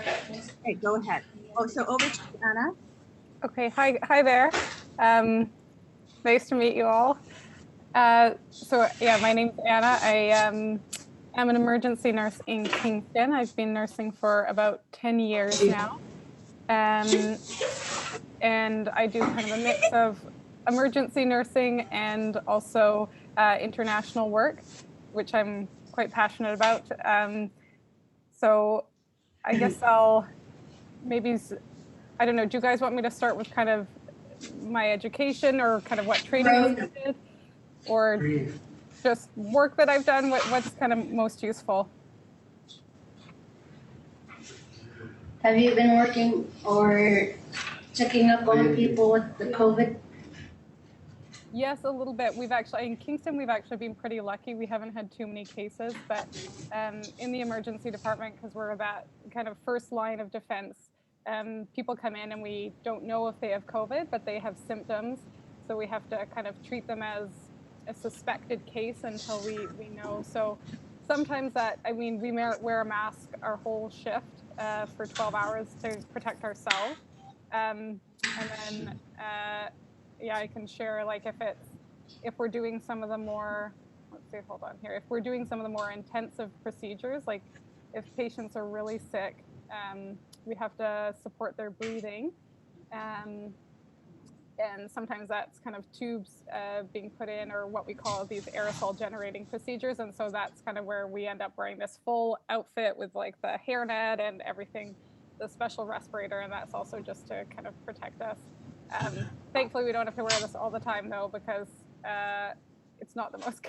Okay, go ahead. Oh, so over to you, Anna. Okay, hi there. Nice to meet you all. So yeah, my name's Anna. I am an emergency nurse in Kingston. I've been nursing for about 10 years now. And I do kind of a mix of emergency nursing and also international work, which I'm quite passionate about. So I guess I'll maybe, I don't know, do you guys want me to start with kind of my education or kind of what training I did, or just work that I've done? What's kind of most useful? Have you been working or checking up on people with the COVID? Yes, a little bit. We've actually, in Kingston, we've actually been pretty lucky. We haven't had too many cases, but in the emergency department, because we're that kind of first line of defense, people come in and we don't know if they have COVID, but they have symptoms. So we have to kind of treat them as a suspected case until we know. So sometimes that, I mean, we wear a mask our whole shift for 12 hours to protect ourselves. And then yeah, I can share, like, if we're doing some of the more, let's see, hold on here. If we're doing some of the more intensive procedures, like if patients are really sick, we have to support their breathing. And sometimes that's kind of tubes being put in, or what we call these aerosol generating procedures. And so that's kind of where we end up wearing this full outfit with like the hairnet and everything, the special respirator, and that's also just to kind of protect us. Thankfully, we don't have to wear this all the time, though, because it's not the most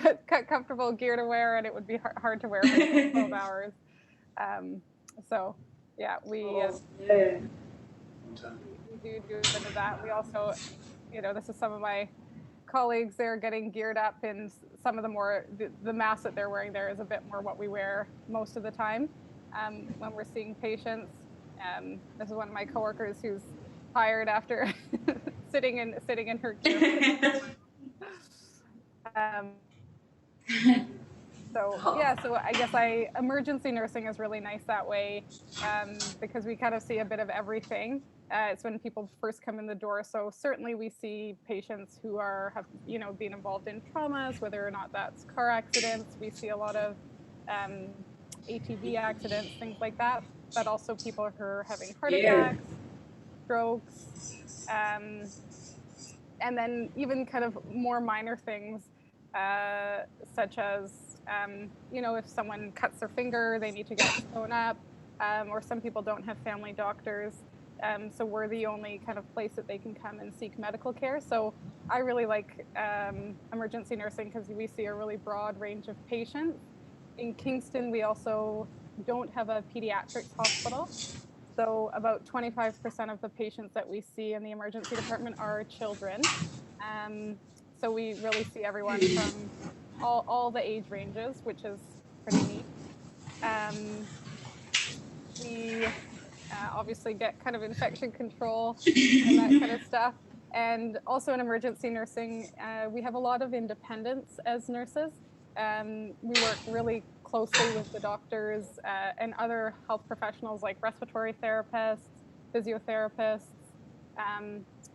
comfortable gear to wear, and it would be hard to wear for 12 hours. So, yeah, we do a bit of that. We also, this is some of my colleagues. They're getting geared up, and some of the mask that they're wearing there is a bit more what we wear most of the time when we're seeing patients. This is one of my coworkers who's tired after sitting in her gear. So I guess emergency nursing is really nice that way, because we kind of see a bit of everything. It's when people first come in the door. So certainly we see patients who have been involved in traumas, whether or not that's car accidents. We see a lot of ATV accidents, things like that, but also people who are having heart attacks, strokes, and then even kind of more minor things, such as, if someone cuts their finger, they need to get sewn up, or some people don't have family doctors. So we're the only kind of place that they can come and seek medical care. So I really like emergency nursing because we see a really broad range of patients. In Kingston, we also don't have a pediatrics hospital. So about 25% of the patients that we see in the emergency department are children. So we really see everyone from all the age ranges, which is pretty neat. We obviously get kind of infection control and that kind of stuff. And also in emergency nursing, we have a lot of independence as nurses. We work really closely with the doctors and other health professionals like respiratory therapists, physiotherapists.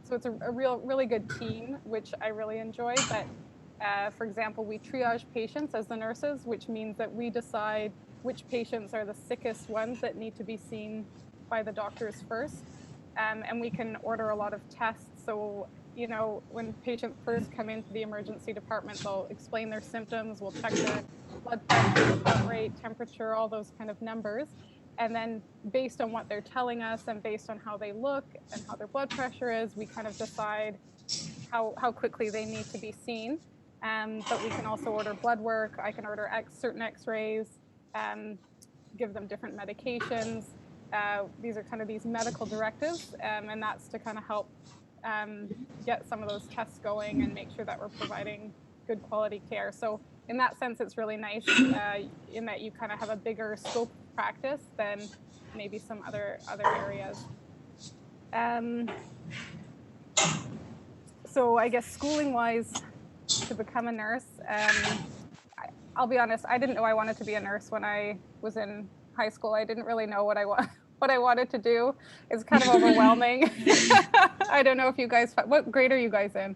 So it's a really good team, which I really enjoy. But for example, we triage patients as the nurses, which means that we decide which patients are the sickest ones that need to be seen by the doctors first. And we can order a lot of tests. So, when patients first come into the emergency department, they'll explain their symptoms. We'll check their blood pressure, heart rate, temperature, all those kind of numbers. And then based on what they're telling us and based on how they look and how their blood pressure is, we kind of decide how quickly they need to be seen. But we can also order blood work. I can order certain x-rays, give them different medications. These are kind of these medical directives, and that's to kind of help get some of those tests going and make sure that we're providing good quality care. So in that sense, it's really nice in that you kind of have a bigger scope of practice than maybe some other areas. So I guess schooling wise, to become a nurse, I'll be honest, I didn't know I wanted to be a nurse when I was in high school. I didn't really know what I what I wanted to do. It's kind of overwhelming. I don't know if you guys, what grade are you guys in?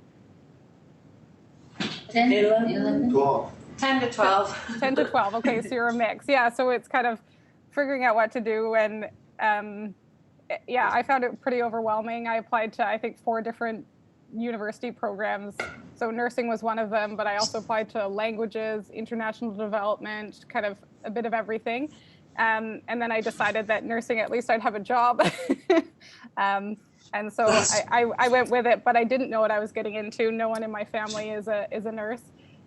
10, 11, 12. 10 to 12. 10 to 12. Okay, so you're a mix. Yeah, so it's kind of figuring out what to do. And yeah, I found it pretty overwhelming. I applied to, I think, 4 different university programs. So nursing was one of them, but I also applied to languages, international development, kind of a bit of everything. And then I decided that nursing, at least I'd have a job. And so I went with it, but I didn't know what I was getting into. No one in my family is a nurse.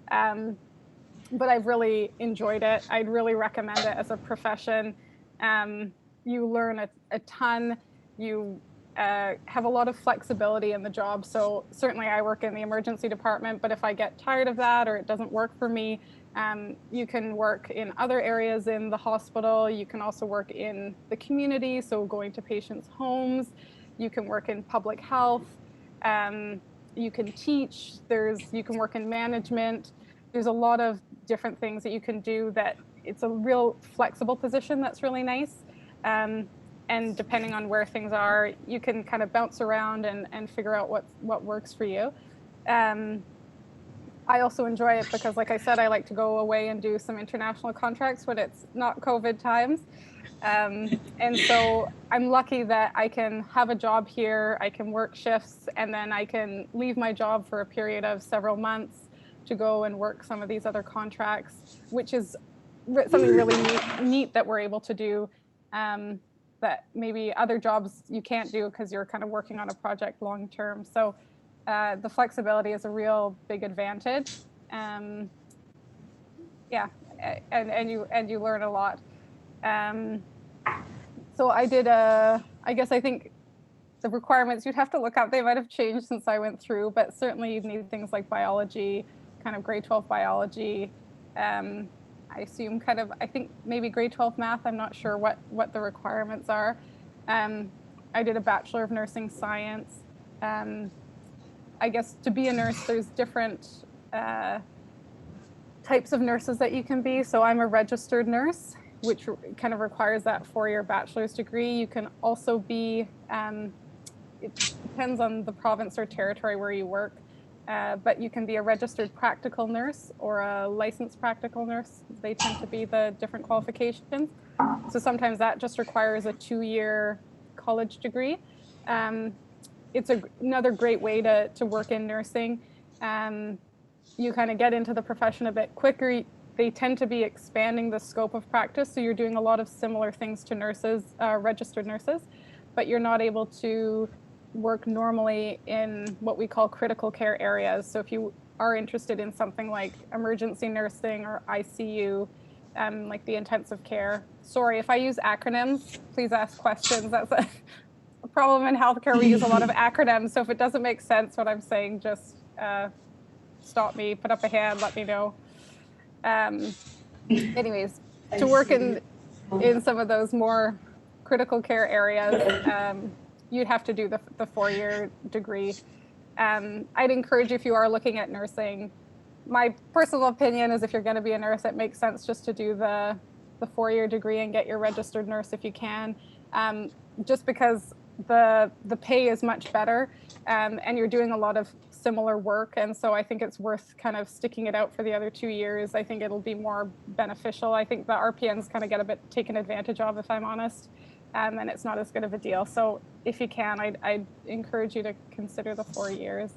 But I've really enjoyed it. I'd really recommend it as a profession. You learn a ton. You have a lot of flexibility in the job. So certainly I work in the emergency department, but if I get tired of that or it doesn't work for me, you can work in other areas in the hospital. You can also work in the community, so going to patients' homes. You can work in public health. You can teach. You can work in management. There's a lot of different things that you can do that it's a real flexible position that's really nice. And depending on where things are, you can kind of bounce around and figure out what works for you. I also enjoy it because, like I said, I like to go away and do some international contracts when it's not COVID times. And so I'm lucky that I can have a job here, I can work shifts, and then I can leave my job for a period of several months to go and work some of these other contracts, which is something really neat that we're able to do, that maybe other jobs you can't do because you're kind of working on a project long term. So the flexibility is a real big advantage. Yeah, and you learn a lot. So I did I guess I think the requirements you'd have to look up, they might have changed since I went through, but certainly you'd need things like biology, kind of grade 12 biology. I assume I think maybe grade 12 math. I'm not sure what the requirements are. I did a Bachelor of Nursing Science. I guess to be a nurse, there's different types of nurses that you can be. So I'm a registered nurse, which kind of requires that 4-year bachelor's degree. You can also be, it depends on the province or territory where you work, but you can be a registered practical nurse or a licensed practical nurse. They tend to be the different qualifications. So sometimes that just requires a 2-year college degree. It's another great way to work in nursing. You kind of get into the profession a bit quicker. They tend to be expanding the scope of practice. So you're doing a lot of similar things to nurses, registered nurses, but you're not able to work normally in what we call critical care areas. So if you are interested in something like emergency nursing or ICU, like the intensive care. Sorry, if I use acronyms, please ask questions. That's a problem in healthcare. We use a lot of acronyms. So if it doesn't make sense what I'm saying, just stop me, put up a hand, let me know. Anyways, to work in some of those more critical care areas, you'd have to do the 4-year degree. I'd encourage, if you are looking at nursing, my personal opinion is if you're going to be a nurse, it makes sense just to do the 4-year degree and get your registered nurse if you can, just because the pay is much better, and you're doing a lot of similar work. And so I think it's worth kind of sticking it out for the other 2 years. I think it'll be more beneficial. I think the RPNs kind of get a bit taken advantage of, if I'm honest, and it's not as good of a deal. So if you can, I'd encourage you to consider the 4 years.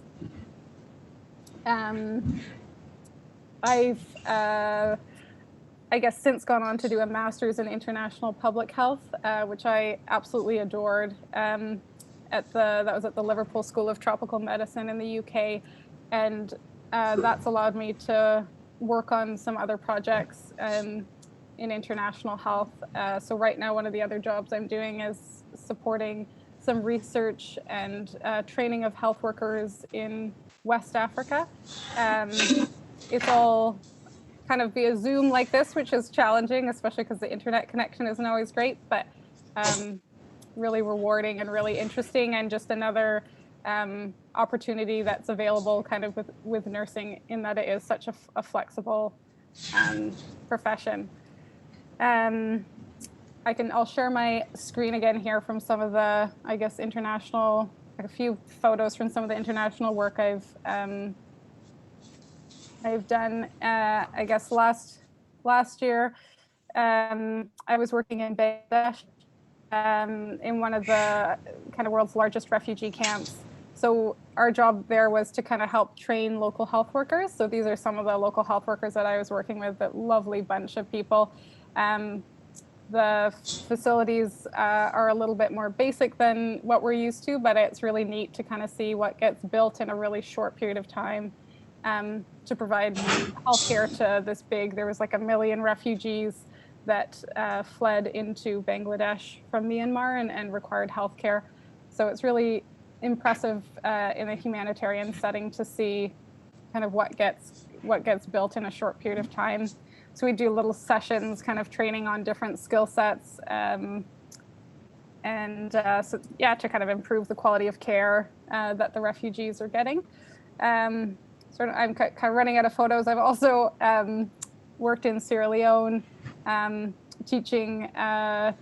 I've, I guess, since gone on to do a master's in international public health, which I absolutely adored. That was at the Liverpool School of Tropical Medicine in the UK, and that's allowed me to work on some other projects in international health. So right now, one of the other jobs I'm doing is supporting some research and training of health workers in West Africa. It's all kind of via Zoom like this, which is challenging, especially because the internet connection isn't always great, but really rewarding and really interesting, and just another opportunity that's available kind of with nursing, in that it is such a flexible profession. I'll share my screen again here from some of the, I guess, international, like a few photos from some of the international work I've done. I guess last year, I was working in Bangladesh, in one of the kind of world's largest refugee camps. So our job there was to kind of help train local health workers. So these are some of the local health workers that I was working with, that lovely bunch of people. The facilities are a little bit more basic than what we're used to, but it's really neat to kind of see what gets built in a really short period of time, to provide healthcare to this big, there was like 1 million refugees that fled into Bangladesh from Myanmar and required healthcare. So it's really impressive in a humanitarian setting to see kind of what gets built in a short period of time. So we do little sessions, kind of training on different skill sets, so yeah, to kind of improve the quality of care that the refugees are getting. I'm kind of running out of photos. I've also worked in Sierra Leone, teaching in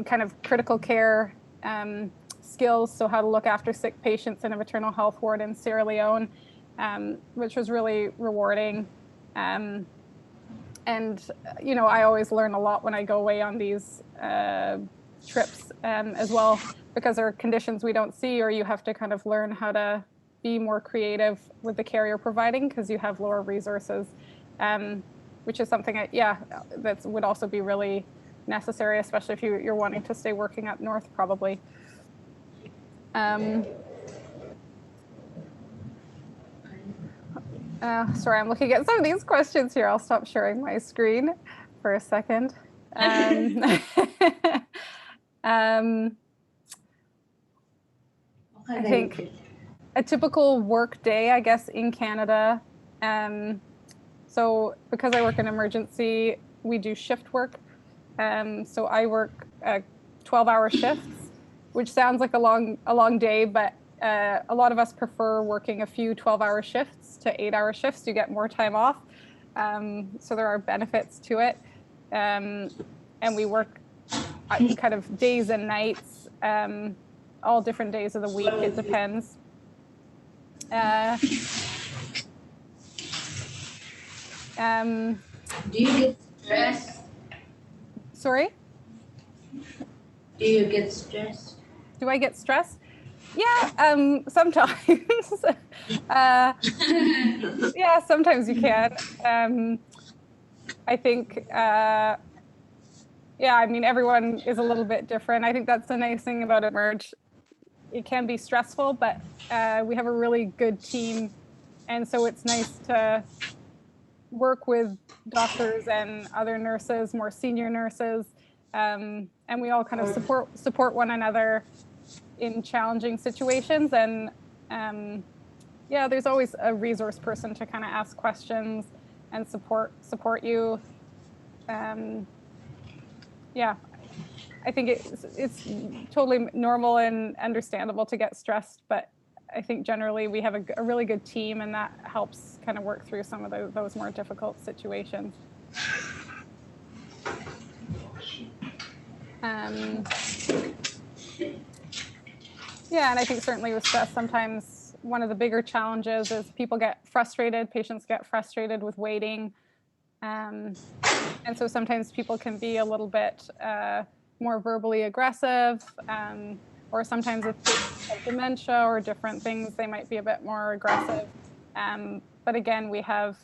kind of critical care skills, so how to look after sick patients in a maternal health ward in Sierra Leone, which was really rewarding. And you know, I always learn a lot when I go away on these trips as well, because there are conditions we don't see, or you have to kind of learn how to be more creative with the care you're providing because you have lower resources, which is something that would also be really necessary, especially if you're wanting to stay working up north, probably. Sorry, I'm looking at some of these questions here. I'll stop sharing my screen for a second. I think a typical work day, I guess, in Canada. So because I work in emergency, we do shift work. So I work 12-hour shifts, which sounds like a long day, but a lot of us prefer working a few 12-hour shifts to 8-hour shifts. You get more time off. So there are benefits to it. And we work kind of days and nights, all different days of the week. It depends. Do you get stressed? Sorry? Do you get stressed? Do I get stressed? Yeah, sometimes. Yeah, sometimes you can. I think, yeah, I mean, everyone is a little bit different. I think that's the nice thing about Emerge. It can be stressful, but we have a really good team. And so it's nice to work with doctors and other nurses, more senior nurses. And we all kind of support one another in challenging situations. And yeah, there's always a resource person to kind of ask questions and support you. Yeah, I think it's totally normal and understandable to get stressed, but I think generally we have a really good team, and that helps kind of work through some of those more difficult situations. Yeah, and I think certainly with stress, sometimes one of the bigger challenges is patients get frustrated with waiting. And so sometimes people can be a little bit more verbally aggressive, or sometimes with patients like dementia or different things, they might be a bit more aggressive. But again, we have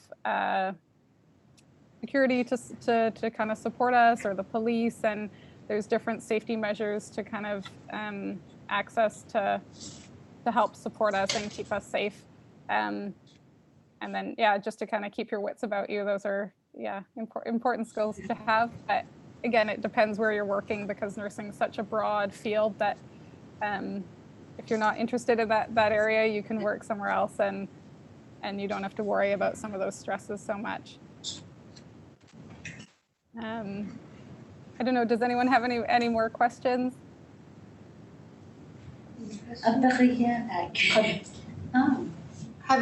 security to kind of support us, or the police, and there's different safety measures to kind of access to help support us and keep us safe. And then, yeah, just to kind of keep your wits about you. Those are, yeah, important skills to have. But again, it depends where you're working, because nursing is such a broad field that if you're not interested in that area, you can work somewhere else, and you don't have to worry about some of those stresses so much. I don't know, does anyone have any more questions? Have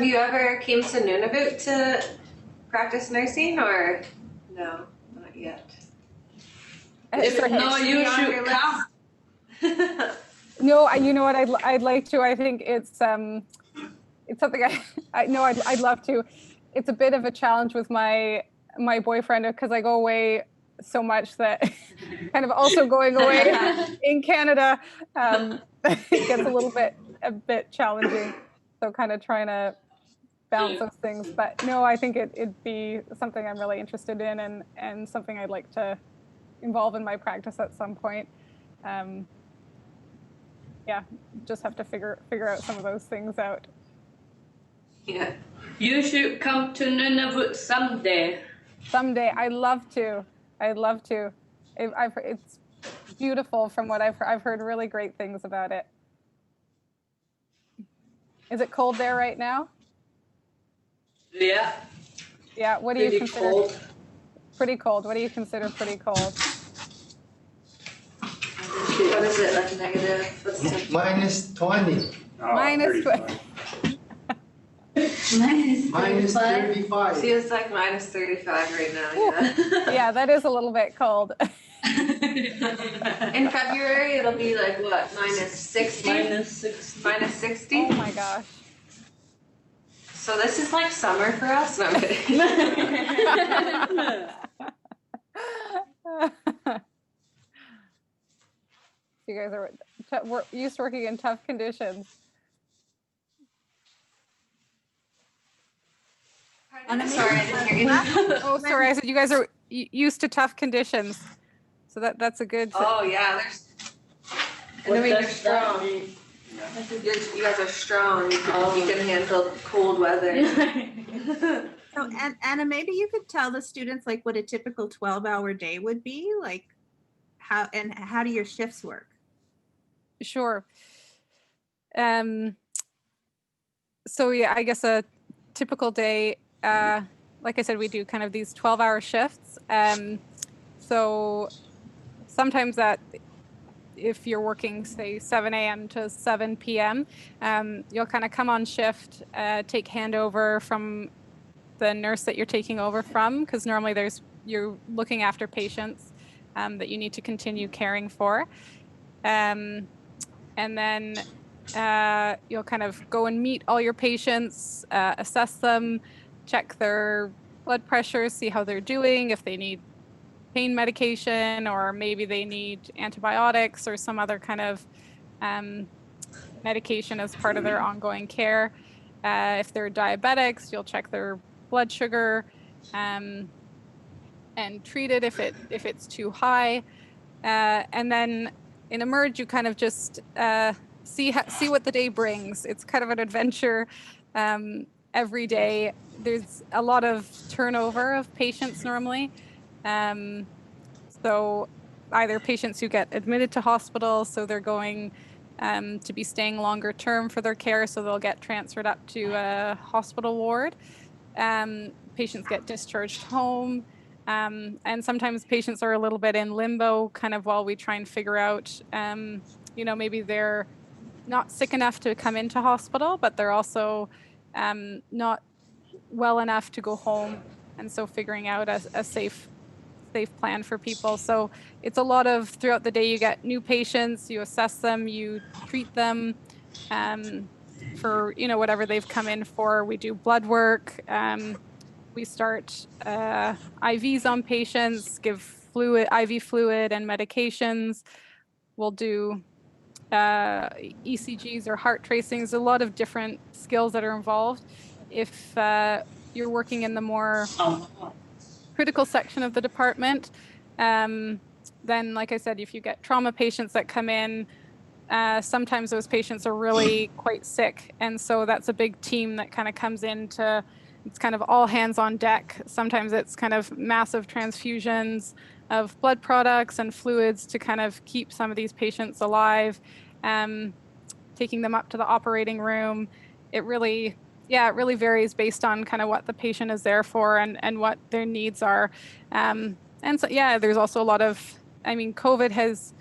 you ever came to Nunavut to practice nursing, or no, not yet? Sorry. No, you should come. No, you know what? I'd like to. I think it's something I know I'd love to. It's a bit of a challenge with my boyfriend because I go away so much that kind of also going away in Canada it gets a bit challenging. So kind of trying to balance those things. But no, I think it'd be something I'm really interested in and something I'd like to involve in my practice at some point. Yeah, just have to figure out some of those things out. Yeah. You should come to Nunavut someday. Someday, I'd love to. It's beautiful from what I've heard. I've heard really great things about it. Is it cold there right now? Yeah. Yeah. What do you consider cold? Pretty cold? What do you consider pretty cold? What is it, like negative? What's the Minus 20. Minus 20. Minus 35. See, it's like minus 35 right now. Yeah. Yeah, that is a little bit cold. In February, it'll be like what? Minus 60? Minus 60. Minus 60? Oh my gosh. So this is like summer for us? No, I'm kidding. You guys are used to working in tough conditions. Sorry, I didn't hear you. Oh, sorry. I said you guys are used to tough conditions. So that's a good. Oh, yeah. And I mean, you're strong. You guys are strong. You can handle cold weather. So, Anna, maybe you could tell the students like what a typical 12-hour day would be, like how do your shifts work? Sure. So yeah, I guess a typical day, like I said, we do kind of these 12-hour shifts. So sometimes if you're working, say, 7 a.m. to 7 p.m., you'll kind of come on shift, take handover from the nurse that you're taking over from, because normally you're looking after patients that you need to continue caring for. And then you'll kind of go and meet all your patients, assess them, check their blood pressure, see how they're doing, if they need pain medication or maybe they need antibiotics or some other kind of medication as part of their ongoing care. If they're diabetics, you'll check their blood sugar and treat it if it's too high. And then in Emerge, you kind of just see what the day brings. It's kind of an adventure every day. There's a lot of turnover of patients normally. So either patients who get admitted to hospital, so they're going to be staying longer term for their care, so they'll get transferred up to a hospital ward. Patients get discharged home. And sometimes patients are a little bit in limbo kind of while we try and figure out, maybe they're not sick enough to come into hospital, but they're also not well enough to go home. And so figuring out a safe plan for people. So it's a lot of throughout the day, you get new patients, you assess them, you treat them for, whatever they've come in for. We do blood work. We start IVs on patients, give IV fluid and medications. We'll do ECGs or heart tracings, a lot of different skills that are involved. If you're working in the more critical section of the department, then, like I said, if you get trauma patients that come in, sometimes those patients are really quite sick. And so that's a big team that kind of comes in it's kind of all hands on deck. Sometimes it's kind of massive transfusions of blood products and fluids to kind of keep some of these patients alive, taking them up to the operating room. It really varies based on kind of what the patient is there for and what their needs are. And so, there's also a lot of, COVID has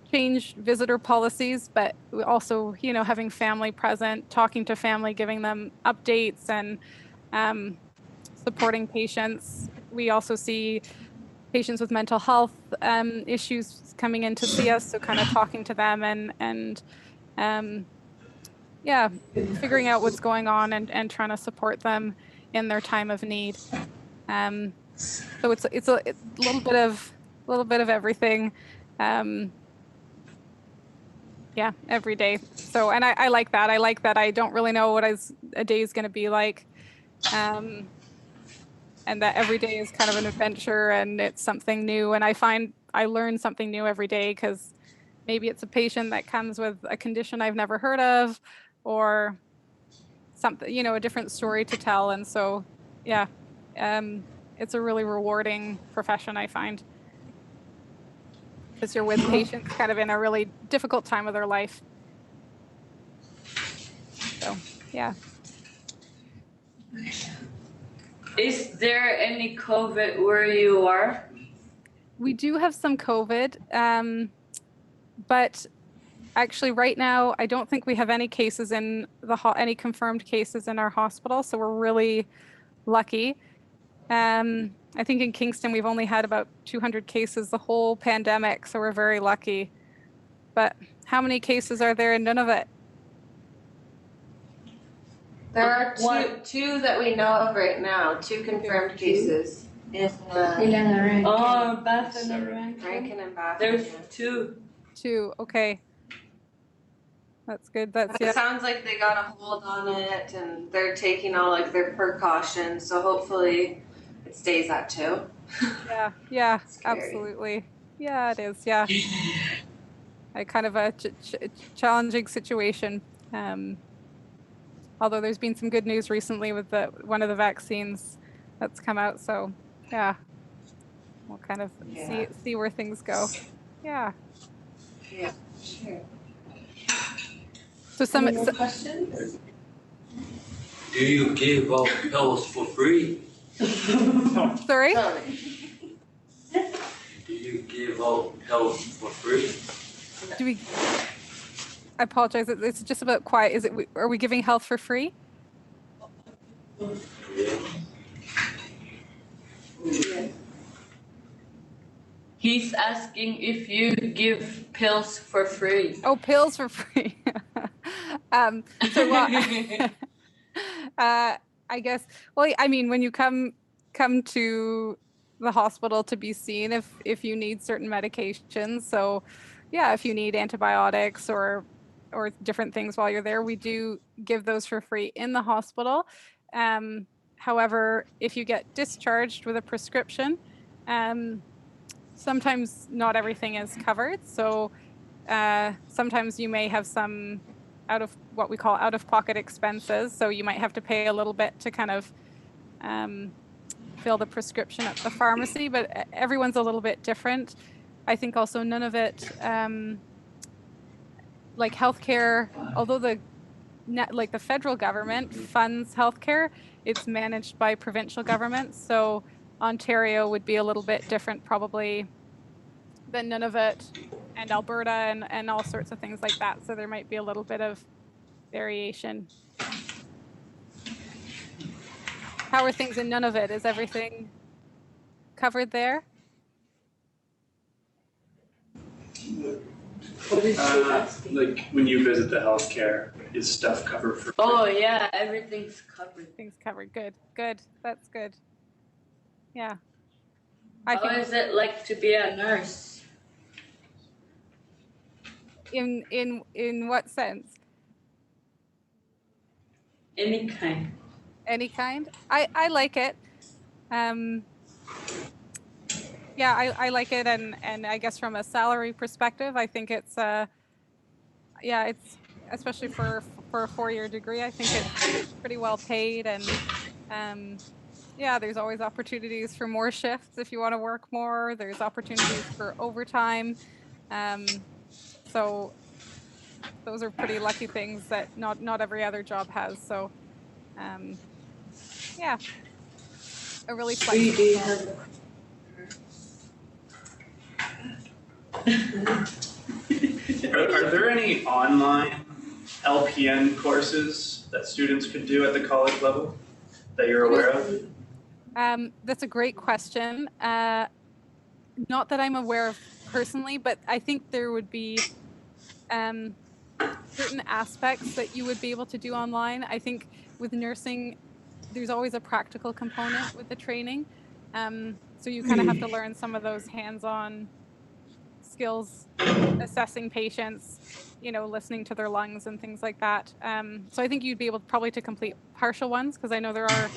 changed visitor policies, but also, having family present, talking to family, giving them updates and supporting patients. We also see patients with mental health issues coming in to see us. So kind of talking to them and yeah, figuring out what's going on and trying to support them in their time of need. So it's a little bit of everything. Yeah, every day. So, and I like that. I like that I don't really know what a day is going to be like. And that every day is kind of an adventure and it's something new. And I find I learn something new every day because maybe it's a patient that comes with a condition I've never heard of or something, you know, a different story to tell. And so, yeah, it's a really rewarding profession, I find. Because you're with patients kind of in a really difficult time of their life. So, yeah. Is there any COVID where you are? We do have some COVID, but actually right now, I don't think we have any cases in any confirmed cases in our hospital. So we're really lucky. I think in Kingston, we've only had about 200 cases the whole pandemic. So we're very lucky. But how many cases are there in Nunavut? There are two that we know of right now, 2 confirmed cases in Right. Oh, Baffin and Rankin. Rankin and Baffin. There's 2. 2, okay. That's good. That's, It sounds like they got a hold on it and they're taking all like their precautions, so hopefully it stays at 2. Yeah, Scary. absolutely. Yeah, it is. Yeah. A kind of a challenging situation. Although there's been some good news recently with one of the vaccines that's come out. So yeah, we'll kind of see where things go. Yeah. Yeah, sure. So Any more questions? Do you give out pills for free? Sorry? Do you give out pills for free? Do we? I apologize. It's just about quiet. Is it? Are we giving health for free? Yeah. He's asking if you give pills for free. Oh, pills for free. So what? I guess. Well, I mean, when you come to the hospital to be seen, if you need certain medications, so yeah, if you need antibiotics or different things while you're there, we do give those for free in the hospital. However, if you get discharged with a prescription, sometimes not everything is covered. So sometimes you may have some what we call out-of-pocket expenses. So you might have to pay a little bit to kind of fill the prescription at the pharmacy, but everyone's a little bit different. I think also none of it, like healthcare, although the federal government funds healthcare, it's managed by provincial governments. So Ontario would be a little bit different probably than Nunavut and Alberta and all sorts of things like that. So there might be a little bit of variation. How are things in Nunavut? Is everything covered there? What is she asking? Like when you visit the healthcare, is stuff covered for free? Oh yeah, everything's covered. Things covered. Good. That's good. Yeah. How is it like to be a nurse? In what sense? Any kind. Any kind? I like it. Yeah, I like it, and I guess from a salary perspective, I think it's it's especially for a 4-year degree, I think it's pretty well paid, and yeah, there's always opportunities for more shifts if you want to work more. There's opportunities for overtime. So those are pretty lucky things that not every other job has. So yeah, a really flexible job. Are there any online LPN courses that students could do at the college level that you're aware of? That's a great question. Not that I'm aware of personally, but I think there would be certain aspects that you would be able to do online. I think with nursing, there's always a practical component with the training. So you kind of have to learn some of those hands-on skills, assessing patients, listening to their lungs and things like that. So I think you'd be able probably to complete partial ones, because I know there are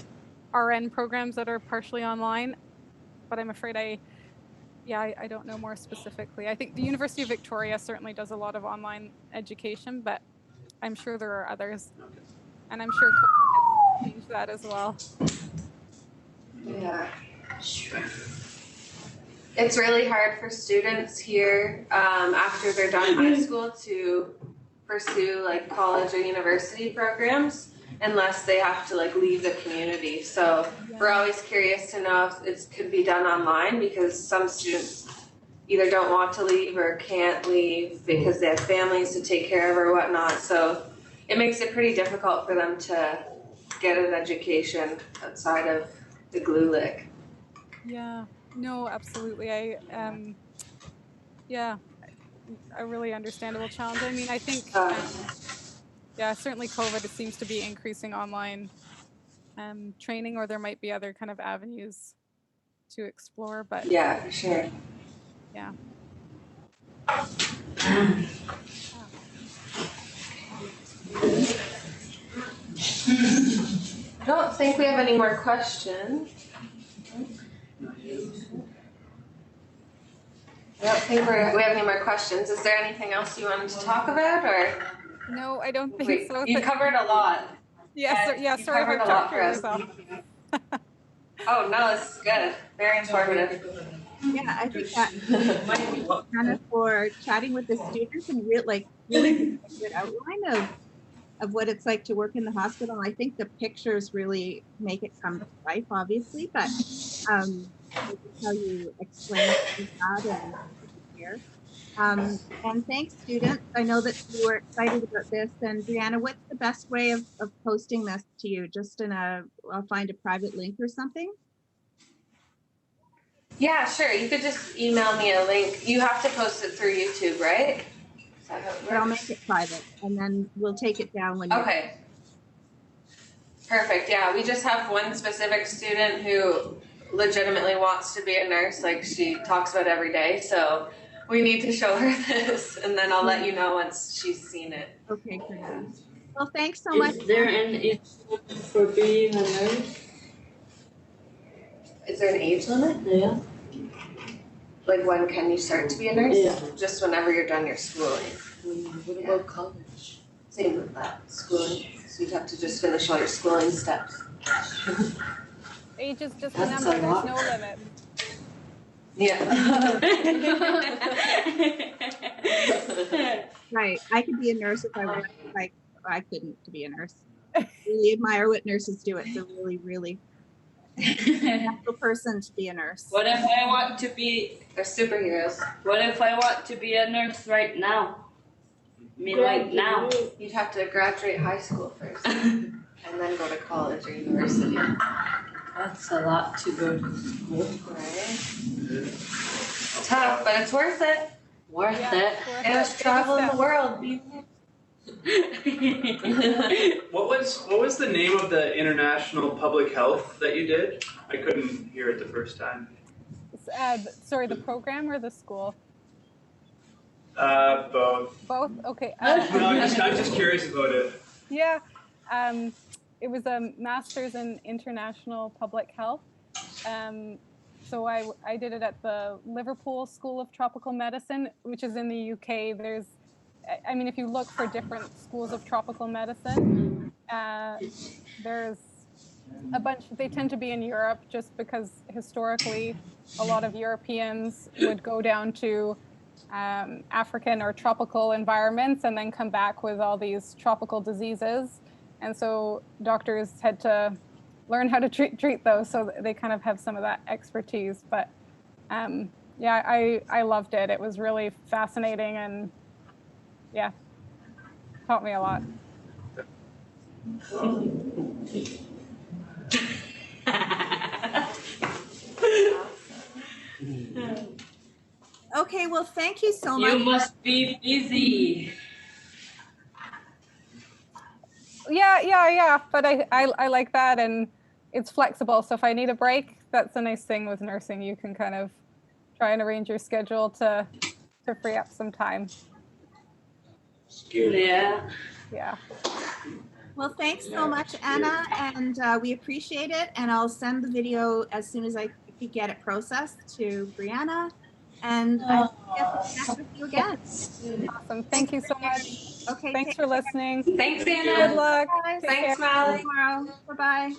RN programs that are partially online, but I'm afraid I don't know more specifically. I think the University of Victoria certainly does a lot of online education, but I'm sure there are others. And I'm sure COVID has changed that as well. Yeah. It's really hard for students here after they're done high school to pursue like college or university programs unless they have to like leave the community. So we're always curious to know if it could be done online, because some students either don't want to leave or can't leave because they have families to take care of or whatnot. So it makes it pretty difficult for them to get an education outside of the Igloolik. Yeah, no, absolutely. A really understandable challenge. I mean, I think, certainly COVID seems to be increasing online training, or there might be other kind of avenues to explore, but yeah, for sure. Yeah. I don't think we have any more questions. I don't think we have any more questions. Is there anything else you wanted to talk about, or? No, I don't think so. You covered a lot. Yes, sorry if I've talked for yourself. Oh, no, this is good. Very informative. Yeah, I think that kind of for chatting with the students and really a good outline of what it's like to work in the hospital. I think the pictures really make it come to life, obviously, but how you explain that and here. And thanks, students. I know that you were excited about this. And Brianna, what's the best way of posting this to you? Just I'll find a private link or something? Yeah, sure. You could just email me a link. You have to post it through YouTube, right? Is that how it works? But I'll make it private, and then we'll take it down when Okay. Perfect. Yeah, we just have one specific student who legitimately wants to be a nurse, like she talks about every day. So we need to show her this, and then I'll let you know once she's seen it. Okay, great. Well, thanks so much. Is there an age limit for being a nurse? Is there an age limit? Yeah. Like when can you start to be a nurse? Yeah. Just whenever you're done your schooling. What about college? Same with that, schooling. So you'd have to just finish all your schooling steps. Age is just a That's number, a there's lot. no limit. Yeah. Right, I could be a nurse if I wanted. Like, I couldn't to be a nurse. Really admire what nurses do. It's a really, really natural person to be a nurse. What if I want to be? They're superheroes. What if I want to be a nurse right now? I mean, like now. You'd have to graduate high school first and then go to college or university. That's a lot to go to school. Right? Tough, but it's worth it. Worth Yeah, it. And it's travel in the world. What was the name of the international public health that you did? I couldn't hear it the first time. Sorry, the program or the school? Both. Both? Okay. No, I'm just curious about it. Yeah. It was a master's in international public health. So I did it at the Liverpool School of Tropical Medicine, which is in the UK. If you look for different schools of tropical medicine, there's a bunch. They tend to be in Europe just because historically a lot of Europeans would go down to African or tropical environments and then come back with all these tropical diseases. And so doctors had to learn how to treat those, so they kind of have some of that expertise. But I loved it. It was really fascinating and taught me a lot. Okay, well, thank you so You much. must be busy. Yeah. But I like that, and it's flexible. So if I need a break, that's a nice thing with nursing. You can kind of try and arrange your schedule to free up some time. Yeah. Yeah. Well, thanks so much, Anna, and we appreciate it. And I'll send the video as soon as I could get it processed to Brianna. And I get to connect with you again. Awesome. Thank you so much. Okay, Thanks take for listening. Thanks, Good Anna. luck. care. Take care. Thanks, Molly. Tomorrow. Bye-bye.